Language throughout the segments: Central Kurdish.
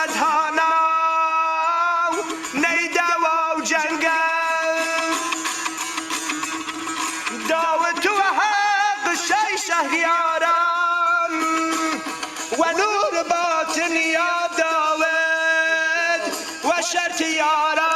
سەدهانا و نەیداوە و جەنگە داوت و حەق شەی شەهریاران ونور باطن یا داود و شرط یاران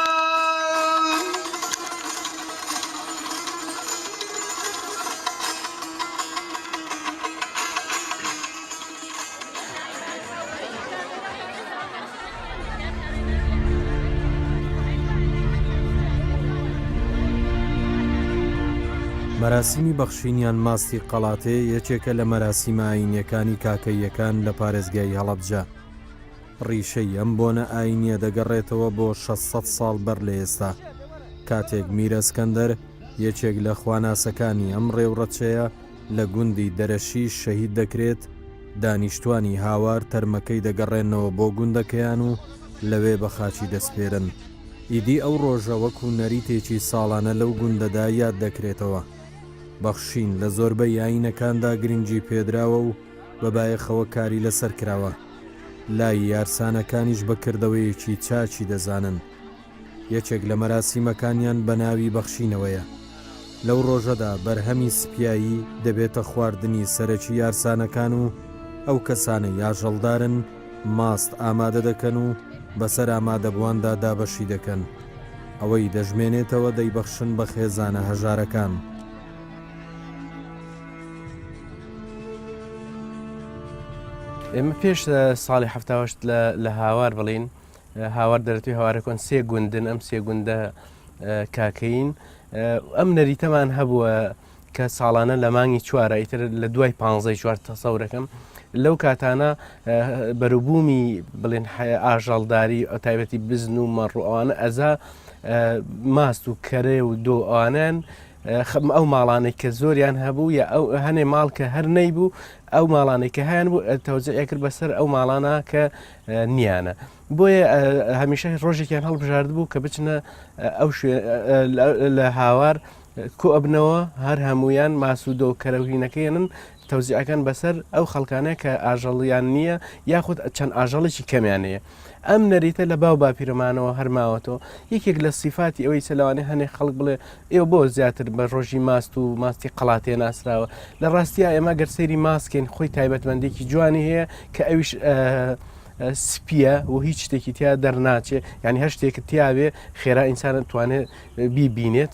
مەراسیمی بەخشینیان ماستی قەڵاتێ یەکێکە لە مەراسیمە ئاینیەکانی کاکەیەکان لە پارێزگای هەڵەبجە. ڕیشەی ئەم بۆنە ئاینیە دەگەڕێتەوە بۆ 600 ساڵ بەر لە ئێستا، کاتێک میرە ئەسکەندەر یەکێک لە خواناسەکانی ئەم ڕێوڕەچەیە لە گوندی دەرەشی شەهید دەکرێت. دانیشتوانی هاوار تەرمەکەی دەگەڕێنەوە بۆ گوندەکەیان و لەوێ بە خاچی دەسپێرن. ئیدی ئەو ڕۆژە وەکو نەریتێکی ساڵانە لەو گوندەدا یاد دەکرێتەوە. بەخشین لە زۆربەی ئاینەکاندا گرنگی پێدراوە و بەبایەخەوە کاری لەسەر کراوە. لای یارسانەکانیش بەکردەوەیەکی چاچی دەزانن. یەکێک لە مەراسیمەکانیان بە ناوی بەخشینەوەیە. لەو ڕۆژەدا بەرهەمی سپیایی دەبێتە خواردنی سەرەکی یارسانەکان و ئەو کەسانە یاژەڵدارن ماست ئامادە دەکەن و بەسەر ئامادەبوواندا دابەشی دەکەن. ئەوەی دەژمێنێتەوە دەیبەخشن بە خێزانە هەژارەکان. ئێمە پێش ساڵی هەفتاوەشت لە هاوار بڵین هاوار دەرەتوی هاوارەکۆن سێ گوندن ئەم سێ گوندە کاکەین ئەم نەریتەمان هەبووە کە ساڵانە لە مانگی چوارە ئیتر لە دوای 15 چوار تەسەورەکەم لەو کاتانە بەروبوومی بڵێن ئاژەڵداری تایبەتی بزن و مەڕ و ئەوانە ئەزا ماست و کەرێ و دۆ ئەوانیان ئەو ماڵانەی کە زۆریان هەبوو یا ئەو هەنێ ماڵ کە هەر نەیبوو ئەو ماڵانەی کە هیان بوو تەوزیع کرد بەسەر ئەو ماڵانە کە نیانە. بۆیە هەمیشە ڕۆژێکیان هەڵبژارد بوو کە بچنە ئەو لە هاوار کۆ ئەبنەوە هەر هەمویان ماسوودۆ و کەرەوهینەکەیانن تەوزیعەکان بەسەر ئەو خەڵکانەیە کە ئاژەڵیان نییە یاخود چەند ئاژەڵێکی کەمیانەیە. ئەم نەریتە لە باو باپیرەمانەوە هەرماوەتەوە یەکێک لە سیفاتی ئەوەی سەلاوانەی هەنێک خەڵک بڵێ ئێوە بۆ زیاتر بە ڕۆژی ماست و ماستی قەڵاتێ ناسراوە. لە ڕاستیە ئێمە گەرسەیری ماسکێن خۆی تایبەتمەندێکی جوانی هەیە کە ئەویش سپیە و هیچ شتێکی تیا دەرناچێ ینی هەر شتێکە تیاوێ خێرا ئینسانە توانێت بیبینێت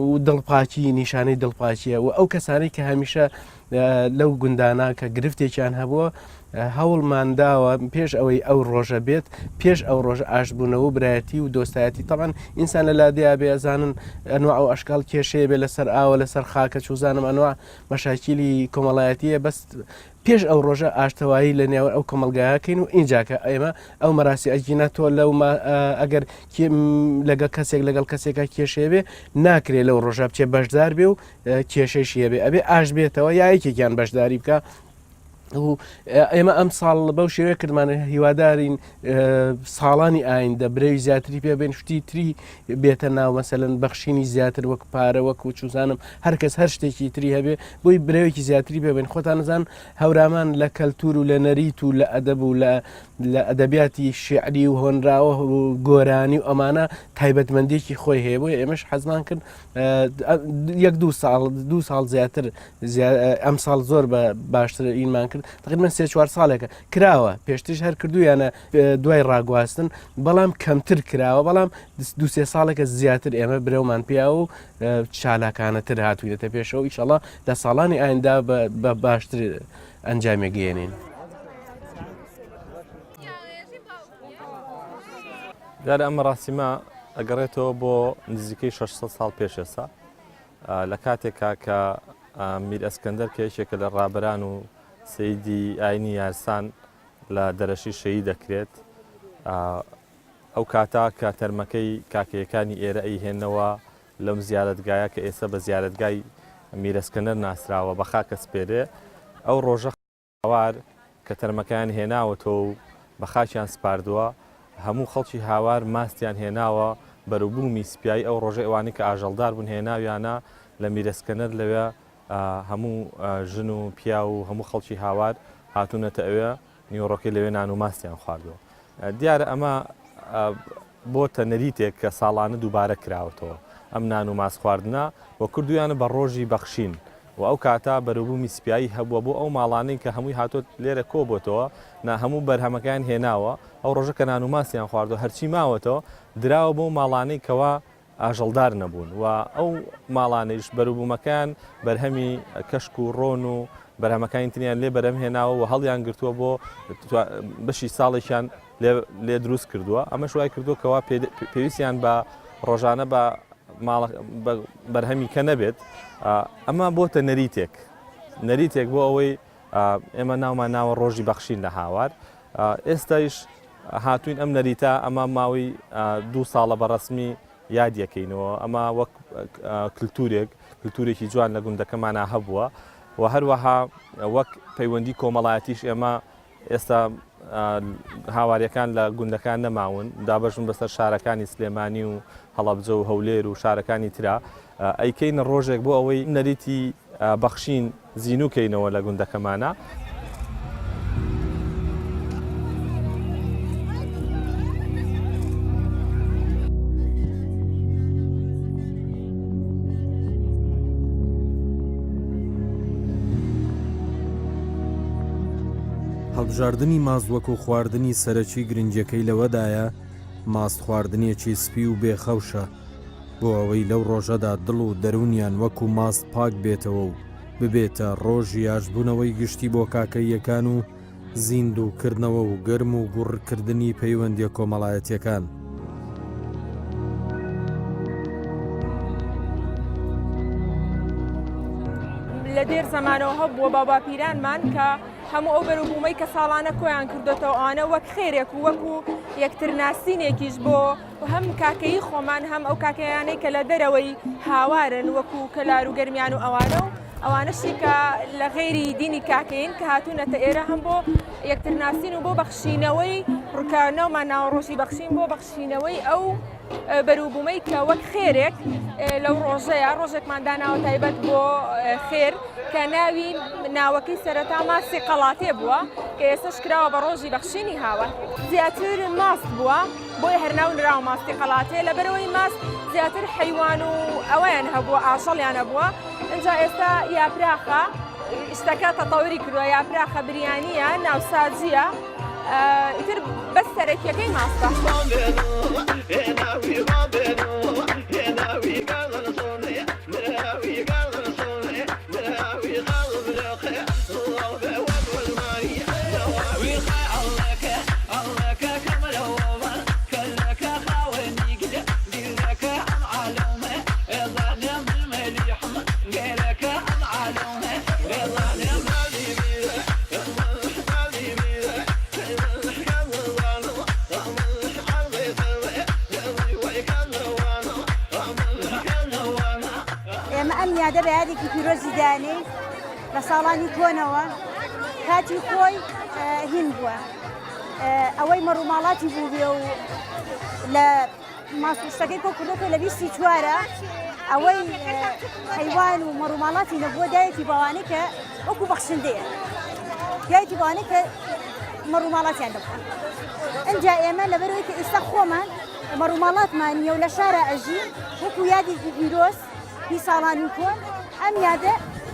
و دڵپاچی نیشانەی دڵپاچیە و ئەو کەسانی کە هەمیشە لەو گوندانە کە گرفتێکیان هەبووە هەوڵمانداوە پێش ئەوەی ئەو ڕۆژە بێت پێش ئەو ڕۆژە ئاشبوونەوە و برایەتی و دۆستایەتی تەمان ئینسان لە لادەیە بێ ئەزانن ئەنوا ئەو ئەشکال کێشەیە بێ لەسەر ئاوە لەسەر خاکە چوزانم ئەنوا مەشاکیلی کۆمەڵایەتیە بەس پێش ئەو ڕۆژە ئاشتەوایی لە نێوە ئەو کۆمەلگایەکەین و ئینجاکە ئێمە ئەو مەراسی ئەگینە تۆ لەو ئەگەر لەگەڵ کەسێک لەگەڵ کەسێکە کێشەیە بێ ناکرێت لەو ڕۆژە بچێ بەشدار بێ و کێشەیشیە بێ ئەبێ ئاش بێتەوە یایەکێکیان بەشداری بکە. و ئێمە ئەم ساڵ بەو شێوەیە کردمانە هیوادارین ساڵانی ئایندە برەوی زیاتری پێ بێن شتی تری بێتە ناو مەسەلەن بەخشینی زیاتر وەک پارە وەکو چوزانم هەرکەس هەر شتێکی تری هەبێ بۆی برەوێکی زیاتری پێبێن. خۆتان نزان هەورامان لە کەلتور و لە نەریت و لە ئەدەب و لە ئەدەبیاتی شیعری و هۆنراوە و گۆرانی و ئەمانە تایبەتمەندێکی خۆی هەیە بۆی ئێمەش حەزمان کرد یەک دو ساڵ زیاتر ئەم ساڵ زۆر بە باشتر ئینمان کرد تقریبا 3-4 ساڵێکە کراوە پێشترش هەر کردویانە دوای ڕاگواستن بەڵام کەمتر کراوە بەڵام 2-3 ساڵێکە زیاتر ئێمە برەومان پیا و چالاکانەتر هاتوویدەتە پێشەوە ئیشەڵا لە ساڵانی ئایندا بە باشتر ئەنجامێگەێنین. دیارە ئەم ڕاستیمە ئەگەڕێتەوە بۆ نزیکەی 600 ساڵ پێش ئێستا لە کاتێکا کە میر ئەسکەندەر کێشێکە لە ڕابەران و سەیدی ئاینی یارسان لە دەرەشی شەهید دەکرێت. ئەو کاتا کە تەرمەکەی کاکەیەکانی ئێرە ئەیهێنەوە لەم زیارەتگایە کە ئێستا بە زیارەتگای میر ئەسکەندەر ناسراوە بە خاکە سپێرێ ئەو ڕۆژە هاوار کە تەرمەکەیان هێناوەتەوە و بە خاچیان سپاردووە هەموو خەڵکی هاوار ماستیان هێناوە بەروبوومی سپیایی ئەو ڕۆژە ئەوانی کە ئاژەڵدار بوون هێناویانە لە میر ئەسکەندەر لەوێ هەموو ژن و پیا و هەموو خەڵکی هاوار هاتوونەتە ئەوێ نیوەڕۆکەی لەوێ نان و ماستیان خواردەوە. دیارە ئەمە بۆتە نەریتێک کە ساڵانە دووبارە کراوەتەوە. ئەم نان و ماست خواردنە وە کردویانە بە ڕۆژی بەخشین و ئەو کاتا بەروبوومی سپایی هەبووە بۆ ئەو ماڵانەی کە هەمووی هاتۆت لێرە کۆبتەوە هەموو بەرهەمەکان هێناوە ئەو ڕۆژە کە نان و ماسییان خواردەوە هەرچی ماوەتەوە دراوە بۆ ماڵانەی کەوا ئاژەڵدار نەبوون و ئەو ماڵانەیش بەروبوومەکان بەرهەمی کەشک و ڕۆن و بەرهەمەکانی تریان لێ بەرەم هێناوە و هەڵیان گرتووە بۆ بەشی ساڵێکیان لێ دروست کردووە. ئەمە شوای کردو کەوا پێویستیان بە ڕۆژانە بە بەرهەمی کە نەبێت. ئەمە بۆتە نەریتێک بۆ ئەوەی ئێمە ناومان ناوە ڕۆژی بەخشین لە هاوار. ئێستایش هاتوین ئەم نەریتە ئەمە ماوەی 2 ساڵە بەڕەسمی یادیەکەینەوە. ئەمە وەک کللتورێکی جوان لە گوندەکەمانە هەبووە و هەروەها وەک پەیوەندی کۆمەڵایەتیش ئێمە ئێستا هاواریەکان لە گوندەکان نەماون دابەشن بەسەر شارەکانی سلێمانی و هەڵەبجە و هەولێر و شارەکانی ترا ئەیکەینە ڕۆژێک بۆ ئەوەی نەریتی بەخشین زیینوکەینەوە لە گوندەکەمانە. هەڵبژاردننی ماست وەکو خواردنی سەرەکی گرنگەکەی لەوەدایە ماست خواردنیەکی سپی و بێخەوشە بۆ ئەوەی لەو ڕۆژەدا دڵ و دەرونیان وەکو ماست پاک بێتەوە و ببێتە ڕۆژی یاشبوونەوەی گشتی بۆ کاکەیەکان و زیندووکردنەوە و گەرم و گوڕکردنی پەیوەندیە کۆمەڵایەتیەکان. لە دێر زەمانەوە هەبووە باپیرانمان کە هەموو ئەو بەروبوومەی کە ساڵانە کۆیان کردێتەوە ئەوانە وەک خێرێک و وەکو یەکترناسینێکیش بۆ هەم کاکەی خۆمان هەم ئەو کاکەیانەی کە لە دەرەوەی هاوارن وەکو کەلار و گەرمیان و ئەوانەشی کە لە غێری دینی کاکەین کە هاتوونەتە ئێرە هەم بۆ یەکترناسین و بۆ بەخشینەوەی ڕووکردنەوەمان ناوە ڕۆژی بەخشین بۆ بەخشینەوەی ئەو بەروبوومەی کە وەک خێرێک لەو ڕۆژەیە ڕۆژێکمان داناوە تایبەت بۆ خێر کە ناوی ناوەکەی سەرەتا ماستی قەڵاتێ بووە کە ئێستاش کراوە بە ڕۆژی بەخشینی هاوار. زیاتر ماست بووە بۆی هەرناونراوە ماستی قەڵاتێ لەبەرەوەی ماست زیاتر حیوان و ئەوەیان هەبووە ئاژەڵیان هەبووە. ئەجا ئێستا یاپراخە شتەکە تەتەوری کردووە یاپراخە بریانیە ناوساجیە ئیتر بەس سەرەکیەکەی ماستە. یادە بە یادێکی پیرۆزی دانەی لە ساڵانی کۆنەوە کاتی خۆی هین بووە ئەوەی مەڕووماڵاتی بوو بێ و لە ماسوشتەکەی کۆ کردۆکە لە 24 ئەوەی حیوان و مەڕووماڵاتی نەبووە دایەتی باوانەی کە وەکو بەخشندەیە دایەتی باوانەی کە مەڕووماڵاتیان دەبووە. ئەنجا ئێمە لەبەرەوەی کە ئێستا خۆمان مەڕووماڵاتمان نیە و لە شارە ئەژی وەکو یادێکی پیرۆز هی ساڵانی کۆن ئەم یادە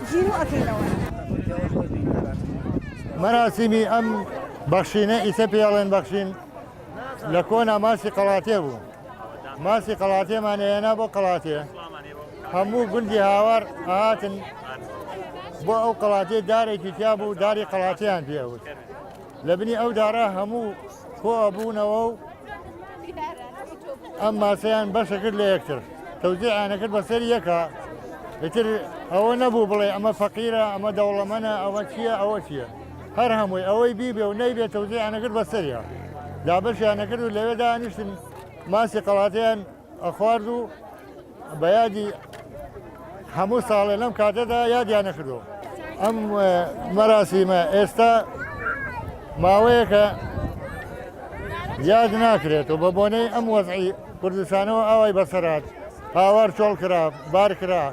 ژیر و ئەکەینەوە. مەراسیمی ئەم بەخشینە ئیسە پێڵێن بەخشین لە کۆنا ماسی قەڵاتێ بوو. ماسی قەڵاتێمان هێنا بۆ قەڵاتێ هەموو گوندی هاوار هاتن بۆ ئەو قەڵاتێ دارێکی تیا بوو داری قەڵاتیان پێوت. لە بنی ئەو دارە هەموو کۆ بوونەوە و ئەم ماسەیان بەشە کرد لە یەکتر تەوزیعیانەکرد بەسەر یەکە ئیتر ئەوە نەبوو بڵێ ئەمە فەقیرە ئەمە دەوڵەمەنە ئەوە چییە ئەوە چییە هەر هەمووی ئەوەی بیبێ و نەیبێت تەوزیعیانەکرد بەسەریە دابەشیانەکرد و لەوێدا نیشتن ماسی قەڵاتیان ئەخوارد و بە یادی هەموو ساڵێ لەم کاتەدا یادیانەکردەوە. ئەم مەراسیمە ئێستا ماوەیەکە یاد ناکرێت و بە بۆنەی ئەم وەزعی کوردستانەوە ئەوەی بەسەرات هاوار چۆڵ کرا بار کرا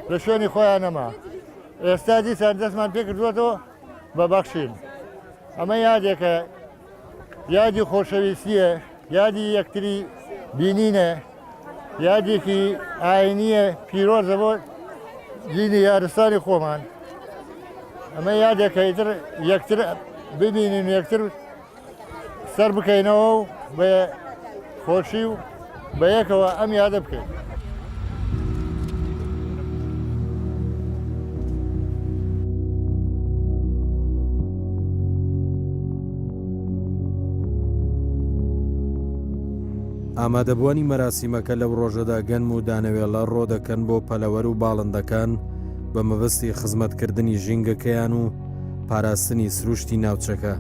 لە شوێنی خۆیان نەما ئێستا دیسان دەستمان پێ کردوێتەوە بە بەخشین ئەمە یادێکە یادی خۆشەویستیە یادی یەکتری بینینە یادێکی ئاینیە پیرۆزە بۆ دینی یارستانی خۆمان ئەمە یادێکە ئیتر یەکتر ببینین یەکتر سەر بکەینەوە و بە خۆشی و بە یەکەوە ئەم یادە بکەین. ئامادەبوانی مەراسیمەکە لەو ڕۆژەدا گەنم و دانەوێڵە ڕۆدەکەن بۆ پەلەوەر و باڵندەکان بە مەبەستی خزمەتکردنی ژینگەکەیان و پاراستنی سروشتی ناوچەکە.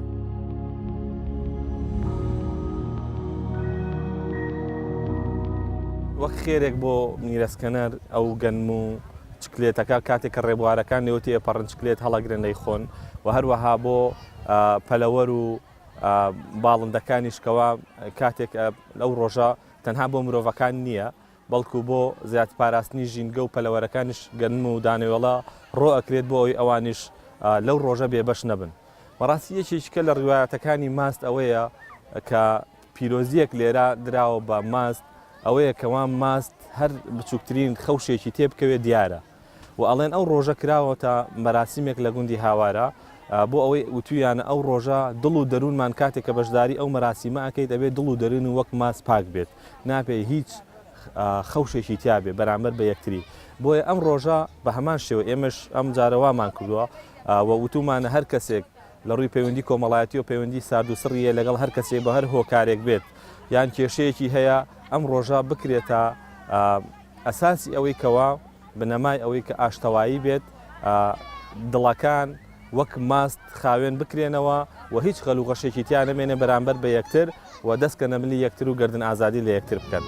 وەک خێرێک بۆ میرەسکەنەر ئەو گەنم و چکلێتەکە کاتێک کە ڕێبوارەکان نێوتی ئەپەڕن چکلێت هەڵەگرن لەی خۆن و هەروەها بۆ پەلەوەر و باڵندەکانیشکەوە کاتێک ئەو ڕۆژە تەنها بۆ مرۆڤەکان نییە بەڵکو بۆ زیات پاراستنی ژینگە و پەلەوەرەکانیش گەنم و دانەوێڵە ڕۆ ئەکرێت بۆ ئەوی ئەوانیش لەو ڕۆژە بێبەش نەبن. بەڕاستی یەکێکە لە ڕیوایەتەکانی ماست ئەوەیە کە پیرۆزیەک لێرە دراوە بە ماست ئەوەیە کەوان ماست هەر بچووکترین خەوشێکی تێبکەوێت دیارە و ئەڵێن ئەو ڕۆژە کراوە تا مەراسیمێک لە گوندی هاوارە بۆ ئەوەی وتویانە ئەو ڕۆژە دڵ و دەروونمان کاتێک کە بەشداری ئەو مەراسیمە ئەەکەیت دەبێت دڵ و دەرون و وەک ماست پاک بێت ناپێ هیچ خەوشێکی تیابێ بەرامبەر بە یەکتری بۆیە ئەم ڕۆژە بە هەمان شێوە ئێمەش ئەم جارەوامان کردووە و وتومانە هەر کەسێک لە ڕووی پەیوەندی کۆمەڵایەتی و پەیوەندی سارد و سڕیە لەگەڵ هەر کەسێک بە هەر هۆکارێک بێت یان کێشەیەکی هەیە ئەم ڕۆژە بکرێتە ئەساسی ئەوەی کەوا بنەمای ئەوەی کە ئاشتەوایی بێت دڵەکان وەک ماست خاوێن بکرێنەوە و هیچ خەلوغەشێکی تیان نەمێنێ بەرامبەر بە یەکتر و دەستکە نەملی یەکتر و گردن ئازادی لە یەکتر بکەن.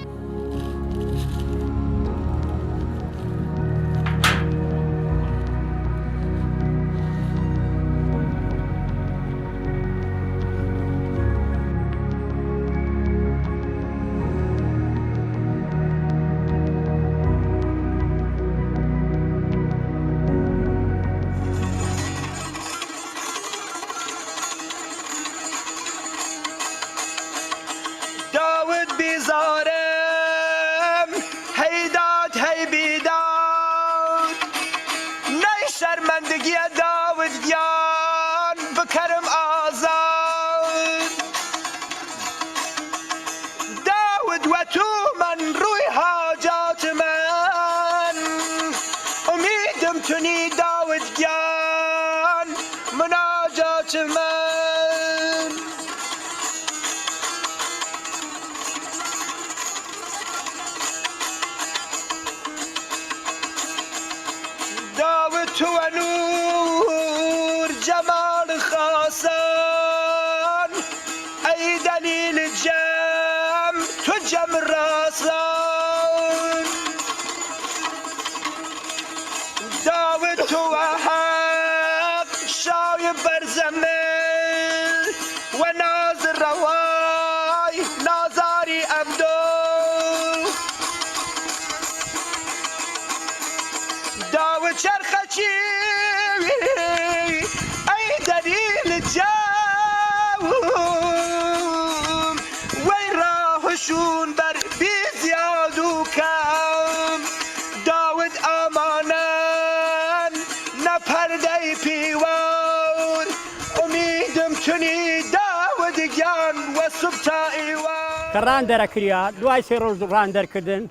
کە ڕان دەرەکریا دوای سێ ڕۆژ ڕان دەرکردن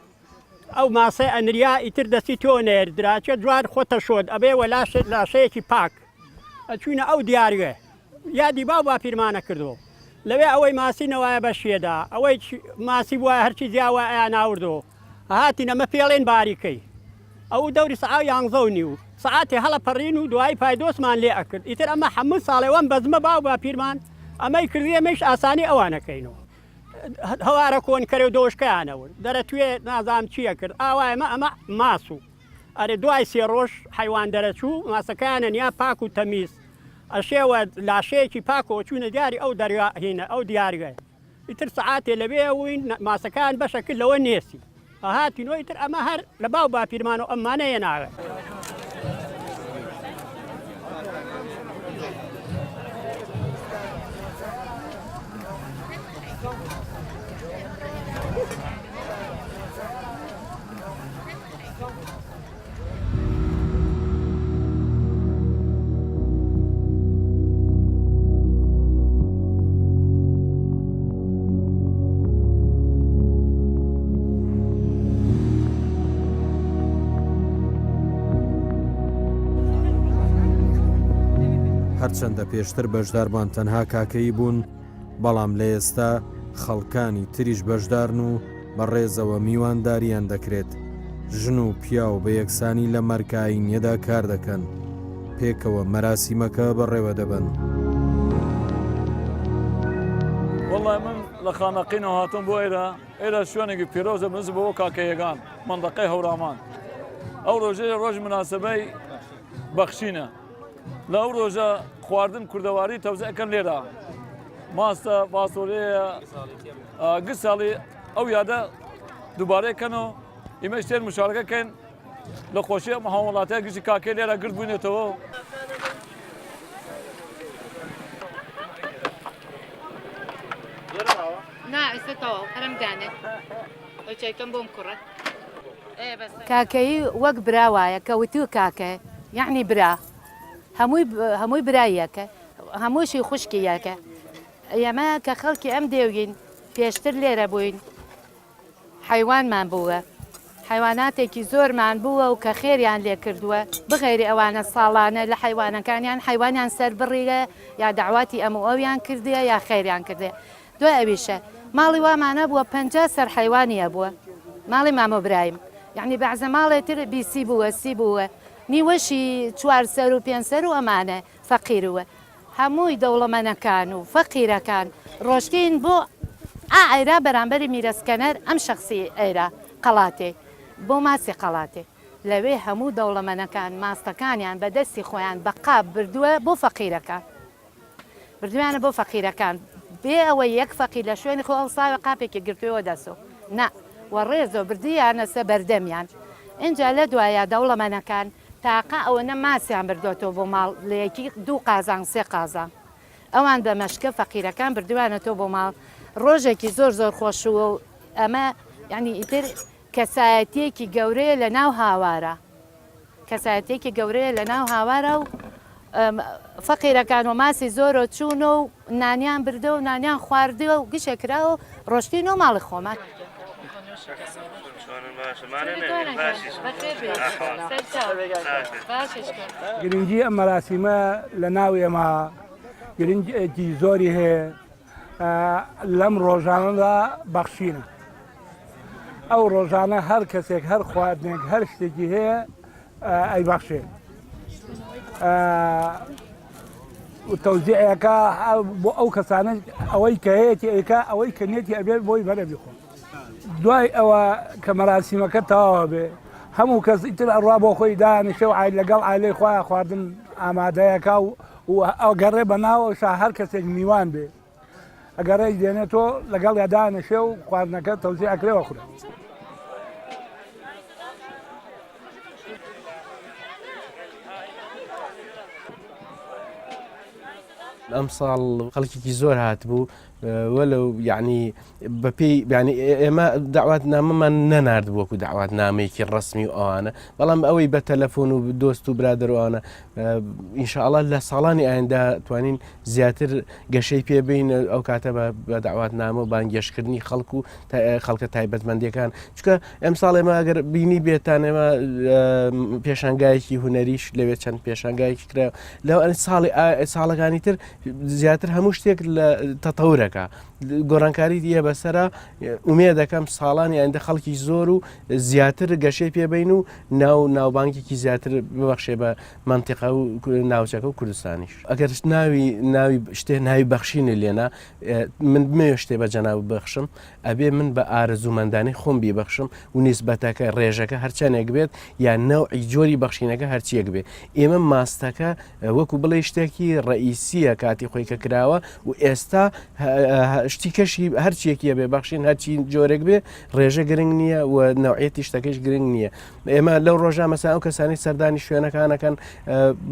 ئەو ماسە ئەنریا ئیتر دەستی تۆ نێردراچە جوان خۆتە شۆت ئەبێ وە لاشەیەکی پاک ئەچوونە ئەو دیارگە یادی باو باپیرمانە کردو لەوێ ئەوەی ماسی نەوایە بە شێدا ئەوەی ماسی وایە هەرچی جیاوە ئەیان ناوردۆ هاتی نەمە پێڵێن باریکەی ئەو دەوری سعاو یانزە و نیو سعاتی هەڵە پەڕین و دوای پایدۆسمان لێ ئەکرد ئیتر ئەمە هەموو ساڵێوەم بەزمە باو باپیرمان ئەمەی کردی ئەمەش ئاسانی ئەوانەکەینەوە هەوارە کۆنکەرە و دۆشکیانەوە دەرەتوێ نازام چییە کرد ئاوایمە ئەمە ماسو ئەرێ دوای سێ ڕۆژ حیوان دەرەچوو ماسەکانە نیا پاک و تەمیز ئەشێوە لاشەیەکی پاکەوە چوونە دیاری ئەو دەریاهینە ئەو دیارگە ئیتر سعاتێ لەبێ وین ماسەکان بەشەکرد لەوە نێسی هاتینەوە ئیتر ئەمە هەر لە باو باپیرمان و ئەمانەیە ناوێت هەرچەندە پێشتر بەشداربان تەنها کاکەی بوون، بەڵام لە ئێستا خەڵکانی تریش بەشدارن و بەڕێزەوە میوانداریان دەکرێت. ژن و پیا و بە یەکسانی لە مەرکایینیەدا کار دەکەن، پێکەوە مەراسیمەکە بەڕێوە دەبن. والله من لە خانەقینەوە هاتم بۆ ئێرە شوێنێکی پیرۆزە بنز بۆ کاکەیەکان مندەقەی هەورامان. ئەو ڕۆژەیە ڕۆژ مناسبەی بەخشینە. لە ئەو ڕۆژە خواردن کوردەواری تەوزەکەن لێرە ماستە فاسۆلەیە گشت ساڵی ئەو یادە دووبارەیەکەنەوە ئێمە شتێن مشارەکەکەین لە خۆشیە هاوڵاتەیە گشتی کاکەی لێرە گرت بوونێتەوە. نائستەوە هەرم دانێت ئەوچێکم بۆم کوڕە کاکەی وەک برا وایە کە وتی کاکە یعنی برا هەمووی برایەکە هەمووشی خوشکیەکە. ئێمە کە خەڵکی ئەم دێوین پێشتر لێرە بووین حیوانمان بووە، حیواناتێکی زۆرمان بووە و کە خێریان لێ کردووە بغێری ئەوانە ساڵانە لە حیوانەکانیان حیوانیان سەر بڕیگە یا داواتی ئەم و ئەویان کردیە یا خێریان کردێ. دوای ئەویشە ماڵی وامانە بووە 50 سەر حیوانیە بووە ماڵی مامۆ برایم، یعنی بەعزە ماڵێتر بیسی بووە سی بووە نیوەشی 4 سەر و 5 سەر و ئەمانە فەقیرەوە. هەمووی دەوڵەمەنەکان و فەقیرەکان ڕۆشتین بۆ ئایرا بەرامبەری میرەسکەنەر ئەم شخصی ئێرە قەڵاتێ بۆ ماسی قەڵاتێ لەوێ هەموو دەوڵەمەنەکان ماستەکانیان بەدەستی خۆیان بە قاب بردووە بۆ فەقیرەکان بردویانە بۆ فەقیرەکان بێ ئەوە یەک فەقیر لە شوێنی خۆ ئەڵساوە قاپێکی گرتووەوە دەسۆ نا وە ڕێزۆ بردیانە سە بەردەمیان. اینجا لە دوایە دەوڵەمەنەکان تاقا ئەوە نە ماسیان بردوێتەوە بۆ ماڵ لە یەکی 2 قازان 3 قازان ئەوان بە مەشکە فەقیرەکان بردوانێتەوە بۆ ماڵ. ڕۆژێکی زۆر خۆشووە و ئەمە یعنی ئیتر کەسایەتێکی گەورەیە لە ناو هاوارە کەسایەتێکی گەورەیە لە ناو هاوارە و فەقیرەکان و ماسی زۆرە چوونە و نانیان بردە و نانیان خواردەوە و گشێکراوە ڕۆشتین و ماڵی خۆمان. گرنگی ئەم مەراسیمە لە ناو ئێمە گرنگی زۆری هەیە لەم ڕۆژانەدا بەخشینە. ئەو ڕۆژانە هەر کەسێک هەر خواردنێک هەر شتێکی هەیە ئەیبەخشێ. تەوزیعەکە بۆ ئەو کەسانە ئەوەی کە هەیەی ئەیکا ئەوەی کە نێتی ئەبێت بۆی بەرە بخۆن. دوای ئەوە کە مەراسیمەکە تەواوە بێ هەموو کەس ئیتر ئەڕوا بۆ خۆی دانیشە و لەگەڵ ئایلەی خۆیان خواردن ئامادەیەکە و ئەگەڕێ بە ناوەشا هەر کەسێک میوان بێ ئەگەڕێک دێنێتەوە لەگەڵ یادانەشێ و خواردنەکە تەوزیع ئەکرێەوە خورە. ئەم ساڵ خەڵکێکی زۆر هاتبوو وەلو یعنی بەپێی ئێمە داوات نامەمان نەنارد وەکو داوات نامەیەکی ڕسمی و ئەوانە، بەڵام ئەوەی بە تەلەفۆن و دۆست و برادەوانە ئینشاءڵڵا لە ساڵانی ئایندا توانین زیاتر گەشەی پێبین ئەو کاتە بە داوات نامە و بانگێشکردنی خەڵک و خەڵکە تایبەتمەندیەکان. چکە ئەم ساڵ ئێمە ئەگەر بینی بێتان ئێمە پێشانگایەکی هوەریش لەوێت چەند پێشانگایەکی کرا لەو ساڵەکانی تر زیاتر هەموو شتێک لە تەتەورەکە گۆڕانکاری دیە بەسەرە ئومێ دەکەم ساڵانی ئەندە خەڵکی زۆر و زیاتر گەشەی پێبین و ناوبانکێکی زیاتر ببەخشێ بە منتیقە و ناوچەکە و کوردستانیش. ئەگەر ناوی شتێ ناوی بەخشینە لێنە من بمێ شتێ بە جەناو ببەخشم ئەبێ من بە ئارەزوومەندانی خۆم بیبەخشم و نیسبەتەکە ڕێژەکە هەرچەنێک بێت یان نەوعی جۆری بەخشینەکە هەرچیەک بێ. ئێمە ماستەکە وەکو بڵێ شتێکی ڕئیسیەکە کاتی خۆی کە کراوە و ئێستا شتی کەشی هەرچیەکیە بێ بەخشین هەرچی جۆرێک بێ ڕێژە گرنگ نییە و نەوعەتی شتەکەش گرنگ نییە. ئێمە لەو ڕۆژە مەسا ئەو کەسانی سەردانی شوێنەکانەکەن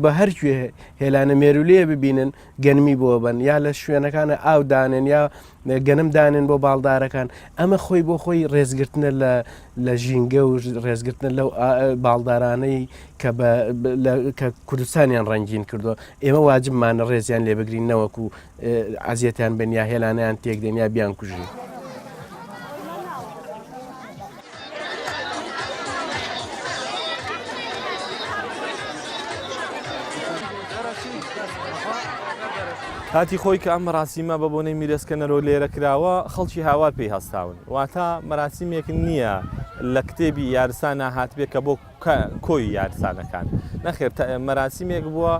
بە هەرکوێ هێلانە مێرولەیە ببینن گەنمی بۆ بن یا لە شوێنەکانە ئاو دانێن یا گەنم دانێن بۆ باڵدارەکان ئەمە خۆی بۆ خۆی ڕێزگرتنە لە ژینگە و ڕێزگرتن لەو باڵدارانەی کە کوردستانیان ڕەنگین کردو ئێمە واجبمانە ڕێزیان لێ بگرین نەوەکو ئازیەتیان بن یا هێلانیان تێکدێن یا بیان کوژین. کاتی خۆی کە ئەم مەراسیمە بە بۆنەی میرەسکەنەرەوە لێرە کراوە خەڵکی هاوار پێی هەستاون واتە مەراسیمێک نییە لە کتێبی یارسانە هاتبێ کە بۆ کۆی یارسانەکان نەخێر مەراسیمێک بووە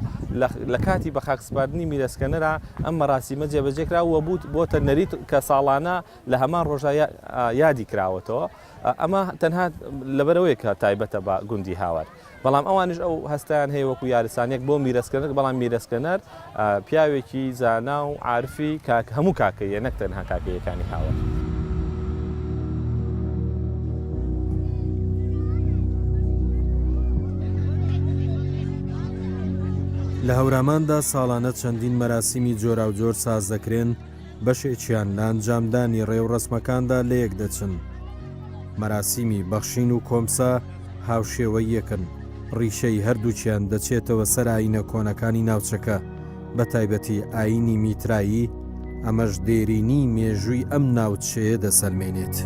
لە کاتی بە خاکسپاردنی میرەسکەنەرە ئەم مەراسیمە جێبەجێکراوە بۆتە نەریت کە ساڵانە لە هەمان ڕۆژە یادی کراوەتەوە ئەمە تەنها لەبەرەوەی کە تایبەتە بە گوندی هاوار. بەڵام ئەوانش ئەو هەستیان هەیە وەکو یارسانێک بۆ میرەسکەنەر بەڵام میرەسکەنەر پیاوێکی زانا و عارفی هەموو کاکەیە نەک تەنها کاکەیەکانی هاوار. لە هەوراماندا ساڵانە چەندین مەراسیمی جۆرا و جۆر ساز دەکرێن بەشێکیان لە ئەنجامدانی ڕێو ڕسمەکاندا لە یەک دەچن. مەراسیمی بەخشین و کۆمسا هاوشێوە یەکن ڕیشەی هەردووچیان دەچێتەوە سەر ئاینە کۆنەکانی ناوچەکە بە تایبەتی ئاینی میترایی ئەمەش دێرینی مێژووی ئەم ناوچەیە دەسەلمێنێت.